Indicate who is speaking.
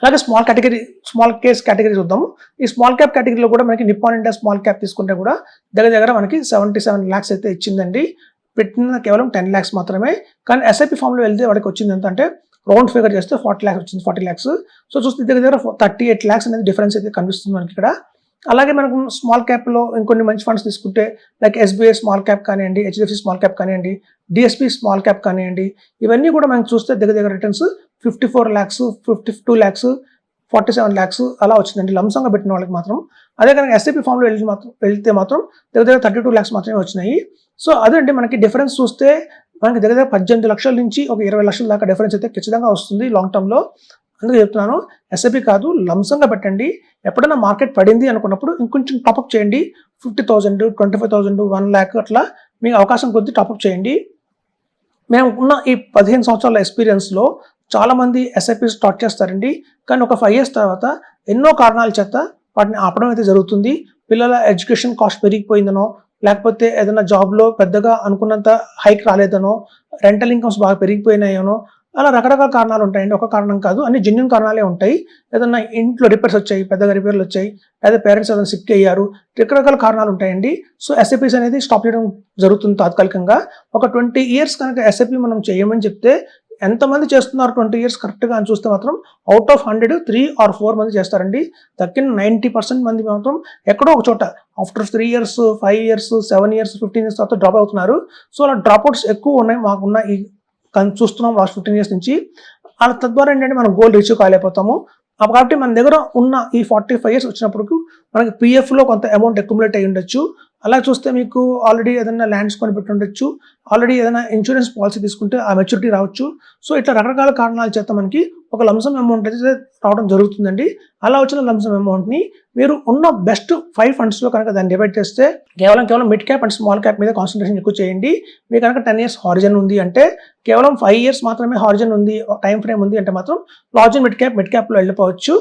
Speaker 1: అలాగే small case category చూద్దాము. ఈ స్మాల్ క్యాప్ కేటగిరీలో కూడా మనకి నిప్పాన్ ఇండియా స్మాల్ క్యాప్ తీసుకుంటే కూడా దగ్గర మనకి 77 lakhs అయితే ఇచ్చిందండి. పెట్టిన కేవలం 10 lakhs మాత్రమే. కానీ ఎస్ఐపి ఫామ్లో వెళ్తే వాడికి వచ్చింది ఎంత అంటే రౌండ్ ఫిగర్ చేస్తే 40 lakhs వచ్చింది, 40 lakhs. సో చూస్తే దగ్గర 38 lakhs అనేది డిఫరెన్స్ అయితే కనిపిస్తుంది మనకి ఇక్కడ. అలాగే మనకు స్మాల్ క్యాప్లో ఇంకొన్ని మంచి ఫండ్స్ తీసుకుంటే లైక్ ఎస్బీఐ స్మాల్ క్యాప్ కానివ్వండి, హెచ్డిఎఫ్సి స్మాల్ క్యాప్ కానివ్వండి, డిఎస్పీ స్మాల్ క్యాప్ కానివ్వండి, ఇవన్నీ కూడా మనం చూస్తే దగ్గర రిటర్న్స్ 54 lakhs, 52 lakhs, 47 lakhs అలా వచ్చిందండి లంసంగా పెట్టిన వాళ్ళకి మాత్రం. అదే కనుక ఎస్ఐపి ఫామ్లో వెళ్తే మాత్రం దగ్గర 32 lakhs మాత్రమే వచ్చినాయి. సో అదండి మనకి డిఫరెన్స్ చూస్తే మనకి దగ్గర 18 లక్షల నుంచి ఒక 20 లక్షల దాకా డిఫరెన్స్ అయితే ఖచ్చితంగా వస్తుంది లాంగ్ టర్మ్లో. అందుకే చెప్తున్నాను, ఎస్ఐపి కాదు లంసంగా పెట్టండి. ఎప్పుడైనా మార్కెట్ పడింది అనుకున్నప్పుడు ఇంకొంచెం టాప్అప్ చేయండి. 50,000, 25,000, 1 lakh అట్లా మీకు అవకాశం కొద్దీ టాప్అప్ చేయండి. మేము ఉన్న ఈ 15 సంవత్సరాల ఎక్స్పీరియన్స్లో చాలామంది ఎస్ఐపి స్టార్ట్ చేస్తారండి. కానీ ఒక 5 years తర్వాత ఎన్నో కారణాల చేత వాటిని ఆపడం అయితే జరుగుతుంది. పిల్లల ఎడ్యుకేషన్ కాస్ట్ పెరిగిపోయిందనో, లేకపోతే ఏదైనా జాబ్లో పెద్దగా అనుకున్నంత హైక్ రాలేదనో, రెంటల్ ఇన్కమ్స్ బాగా పెరిగిపోయినాయనో, అలా రకరకాల కారణాలు ఉంటాయండి. ఒక కారణం కాదు, అన్ని జెన్యూన్ కారణాలే ఉంటాయి. ఏదన్నా ఇంట్లో రిపేర్స్ వచ్చాయి, పెద్దగా రిపేర్లు వచ్చాయి, లేదా పేరెంట్స్ ఏదైనా సిక్ అయ్యారు, రకరకాల కారణాలు ఉంటాయండి. సో ఎస్ఐపీస్ అనేది స్టాప్ చేయడం జరుగుతుంది తాత్కాలికంగా. ఒక 20 years కనుక ఎస్ఐపి మనం చేయమని చెప్తే ఎంతమంది చేస్తున్నారు 20 years కరెక్ట్గా అని చూస్తే మాత్రం అవుట్ ఆఫ్ 100 3 or 4 మంది చేస్తారండి. తక్కిన 90% మంది మాత్రం ఎక్కడో ఒక చోట after 3 years, 5 years, 7 years, 15 years తర్వాత డ్రాప్ అవుతున్నారు. సో అలా డ్రాప్అవుట్స్ ఎక్కువ ఉన్నాయి మాకున్న ఈ చూస్తున్నాం లాస్ట్ 15 years నుంచి. అలా తద్వారా ఏంటంటే మనం గోల్ రీచ్ కాలేకపోతాము. కాబట్టి మన దగ్గర ఉన్న ఈ 45 years వచ్చినప్పుడు మనకి పిఎఫ్లో కొంత అమౌంట్ అక్యుములేట్ అయ్యి ఉండొచ్చు. అలా చూస్తే మీకు ఆల్రెడీ ఏదైనా ల్యాండ్స్ కొనిపెట్టి ఉండొచ్చు, ఆల్రెడీ ఏదైనా ఇన్సూరెన్స్ పాలసీ తీసుకుంటే ఆ మెచ్యూరిటీ రావచ్చు. సో ఇట్లా రకరకాల కారణాల చేత మనకి ఒక లంసమ్ అమౌంట్ అయితే రావడం జరుగుతుందండి. అలా వచ్చిన లంసమ్ అమౌంట్ని మీరు ఉన్న బెస్ట్ 5 fundsలో కనుక దాన్ని డివైడ్ చేస్తే కేవలం mid cap and small cap మీద కాన్సన్ట్రేషన్ ఎక్కువ చేయండి. మీకు కనుక 10 years హారిజన్ ఉంది అంటే, కేవలం 5 years మాత్రమే హారిజన్ ఉంది, టైం ఫ్రేమ్ ఉంది అంటే మాత్రం లార్జ్ అండ్ మిడ్ క్యాప్లో వెళ్ళిపోవచ్చు.